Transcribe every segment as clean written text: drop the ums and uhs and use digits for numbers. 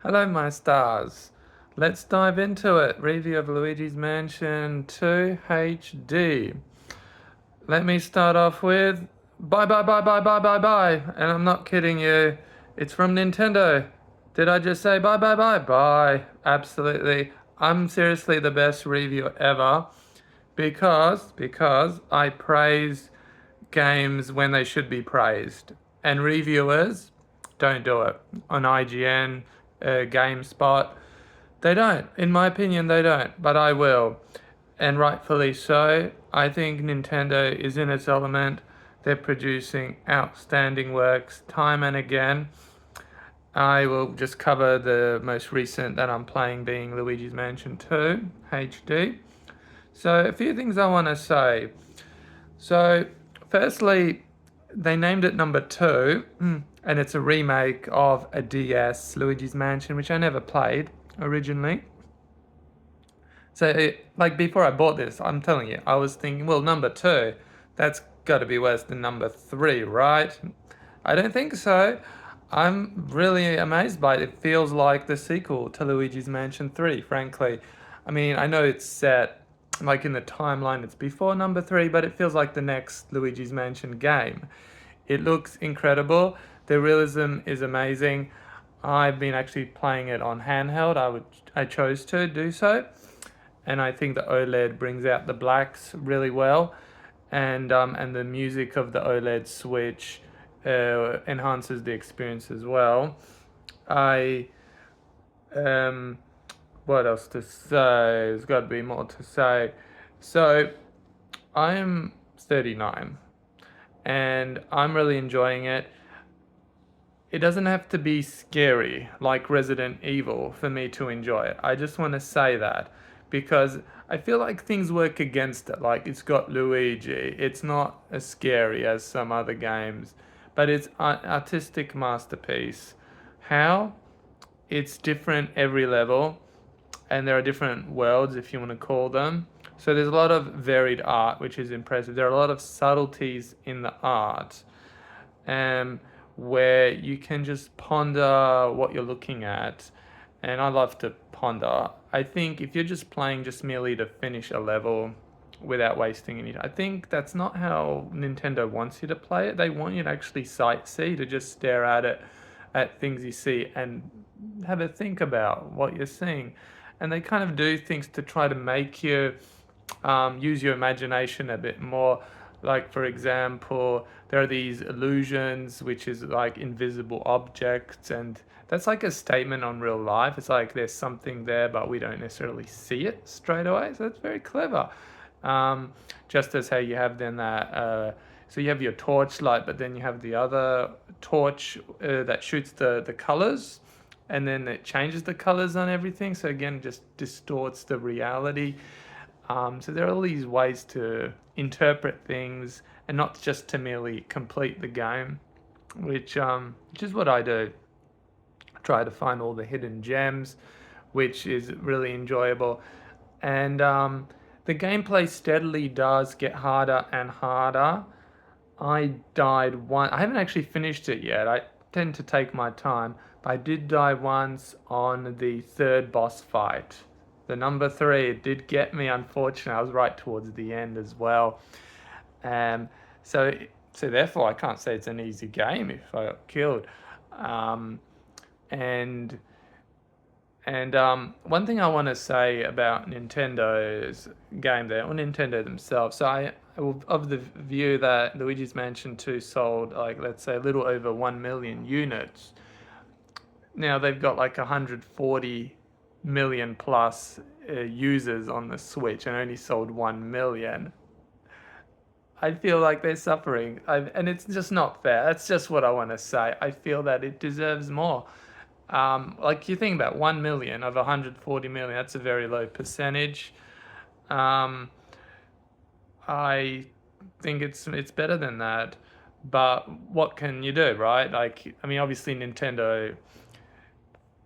Hello, my stars. Let's dive into it. Review of Luigi's Mansion 2 HD. Let me start off with bye bye bye bye bye bye bye. And I'm not kidding you. It's from Nintendo. Did I just say bye bye bye? Bye. Absolutely. I'm seriously the best reviewer ever because I praise games when they should be praised. And reviewers don't do it. On IGN, GameSpot, they don't. In my opinion, they don't. But I will. And rightfully so. I think Nintendo is in its element. They're producing outstanding works time and again. I will just cover the most recent that I'm playing, being Luigi's Mansion 2 HD. So, a few things I want to say. So, firstly, they named it number two, and it's a remake of a DS, Luigi's Mansion, which I never played originally. So, like before I bought this, I'm telling you, I was thinking, well, number two, that's got to be worse than number three, right? I don't think so. I'm really amazed by it. It feels like the sequel to Luigi's Mansion 3, frankly. I mean, I know it's set like in the timeline, it's before number three, but it feels like the next Luigi's Mansion game. It looks incredible. The realism is amazing. I've been actually playing it on handheld. I chose to do so, and I think the OLED brings out the blacks really well, and the music of the OLED switch enhances the experience as well. I um, what else to say? There's got to be more to say. So I'm 39, and I'm really enjoying it. It doesn't have to be scary like Resident Evil for me to enjoy it. I just want to say that because I feel like things work against it. Like it's got Luigi. It's not as scary as some other games, but it's an artistic masterpiece. How? It's different every level, and there are different worlds if you want to call them. So there's a lot of varied art, which is impressive. There are a lot of subtleties in the art, um, where you can just ponder what you're looking at. And I love to ponder. I think if you're just playing just merely to finish a level without wasting any time, I think that's not how Nintendo wants you to play it. They want you to actually sightsee, to just stare at it, at things you see, and have a think about what you're seeing. And they kind of do things to try to make you use your imagination a bit more. Like, for example, there are these illusions, which is like invisible objects, and that's like a statement on real life. It's like there's something there, but we don't necessarily see it straight away. So it's very clever. Um, just as how you have then that, so you have your torchlight, but then you have the other torch that shoots the colors, and then it changes the colors on everything. So again, just distorts the reality. So there are all these ways to interpret things and not just to merely complete the game, which is what I do. Try to find all the hidden gems, which is really enjoyable. And the gameplay steadily does get harder and harder. I died one. I haven't actually finished it yet. I tend to take my time, but I did die once on the third boss fight. The number three, it did get me. Unfortunately, I was right towards the end as well. Um, so so therefore, I can't say it's an easy game if I got killed. Um, and one thing I want to say about Nintendo's game there, or Nintendo themselves, so I of the view that Luigi's Mansion 2 sold, like, let's say, a little over 1 million units. Now they've got like 140 million plus users on the Switch and only sold 1 million. I feel like they're suffering, and it's just not fair. That's just what I want to say. I feel that it deserves more. Like you think about 1 million of 140 million, that's a very low percentage. Um, I think it's better than that, but what can you do, right? Like, I mean, obviously Nintendo,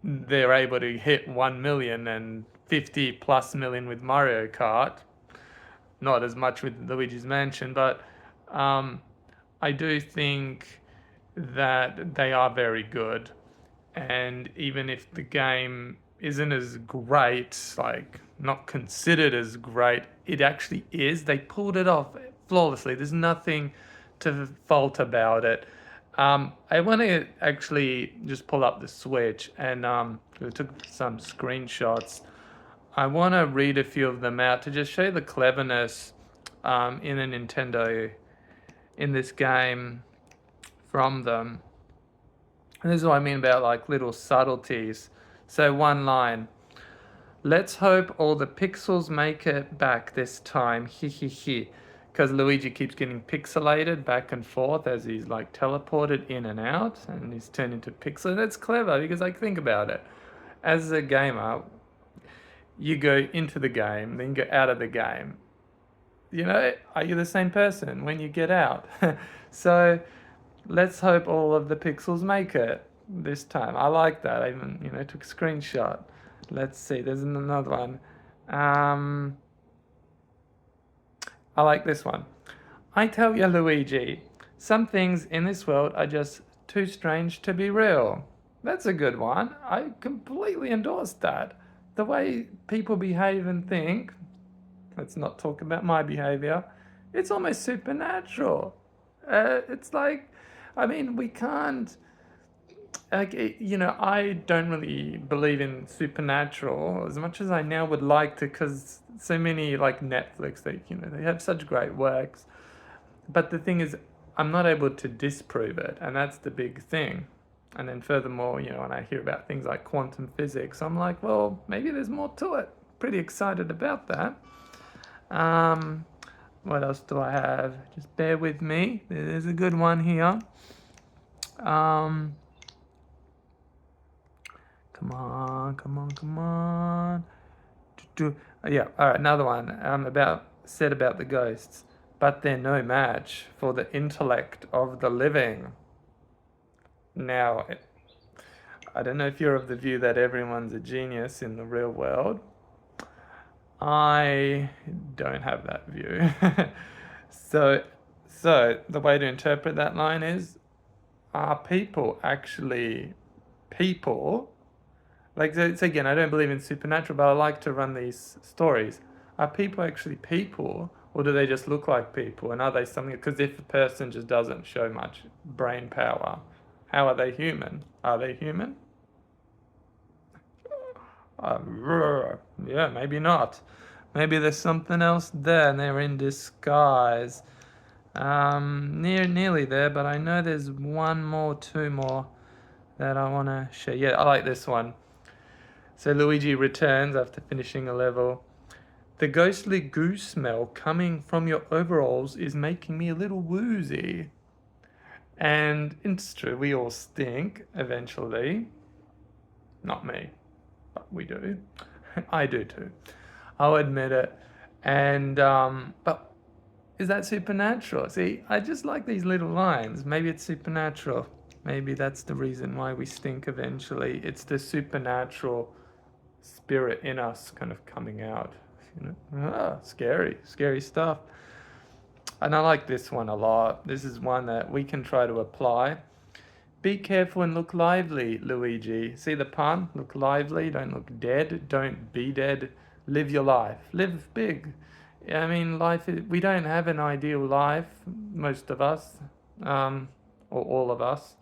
they're able to hit 1 million and 50 plus million with Mario Kart. Not as much with Luigi's Mansion, but um, I do think that they are very good. And even if the game isn't as great, like not considered as great, it actually is. They pulled it off flawlessly. There's nothing to fault about it. I want to actually just pull up the Switch and I took some screenshots. I want to read a few of them out to just show you the cleverness in a Nintendo in this game from them. And this is what I mean about like little subtleties. So one line. Let's hope all the pixels make it back this time. He he he. Because Luigi keeps getting pixelated back and forth as he's like teleported in and out, and he's turned into pixel. And it's clever because like think about it. As a gamer, you go into the game, then you go out of the game. You know, are you the same person when you get out? So let's hope all of the pixels make it this time. I like that. I even, took a screenshot. Let's see, there's another one. I like this one. I tell you, Luigi, some things in this world are just too strange to be real. That's a good one. I completely endorse that. The way people behave and think, let's not talk about my behavior, it's almost supernatural. It's like, I mean, we can't, like, I don't really believe in supernatural as much as I now would like to, because so many, like Netflix, they have such great works. But the thing is, I'm not able to disprove it, and that's the big thing. And then furthermore, when I hear about things like quantum physics, I'm like, well, maybe there's more to it. Pretty excited about that. What else do I have? Just bear with me. There's a good one here. Come on, come on, come on. Yeah, all right, another one. About the ghosts, but they're no match for the intellect of the living. Now, I don't know if you're of the view that everyone's a genius in the real world. I don't have that view. so, the way to interpret that line is, are people actually people? Like, it's again, I don't believe in supernatural, but I like to run these stories. Are people actually people, or do they just look like people? And are they something? Because if a person just doesn't show much brain power, how are they human? Are they human? Yeah, maybe not. Maybe there's something else there, and they're in disguise. Nearly there, but I know there's two more that I want to share. Yeah, I like this one. So Luigi returns after finishing a level. The ghostly goo smell coming from your overalls is making me a little woozy. And it's true, we all stink eventually. Not me, but we do. I do too. I'll admit it. And, but is that supernatural? See, I just like these little lines. Maybe it's supernatural. Maybe that's the reason why we stink eventually. It's the supernatural spirit in us kind of coming out. Scary stuff. And I like this one a lot. This is one that we can try to apply. Be careful and look lively, Luigi. See the pun? Look lively, don't look dead, don't be dead. Live your life. Live big. I mean, we don't have an ideal life, most of us, or all of us,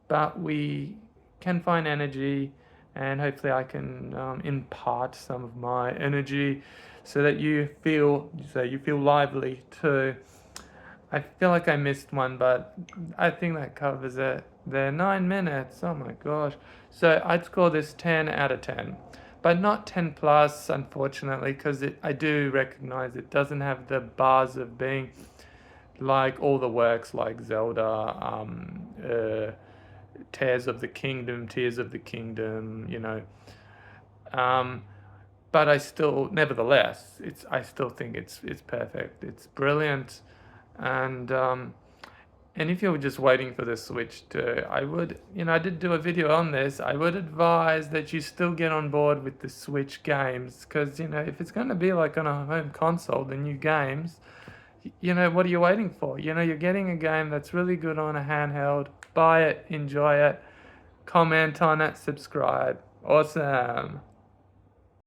but we can find energy, and hopefully I can impart some of my energy so that you feel lively too. I feel like I missed one, but I think that covers it. They're 9 minutes. Oh my gosh. So I'd score this 10 out of 10. But not 10 plus, unfortunately, because I do recognize it doesn't have the bars of being like all the works like Zelda, Tears of the Kingdom, but I still think it's perfect. It's brilliant, and if you're just waiting for the Switch to, I did do a video on this. I would advise that you still get on board with the Switch games, because if it's going to be like on a home console, the new games, what are you waiting for? You're getting a game that's really good on a handheld. Buy it, enjoy it. comment on it, subscribe. Awesome.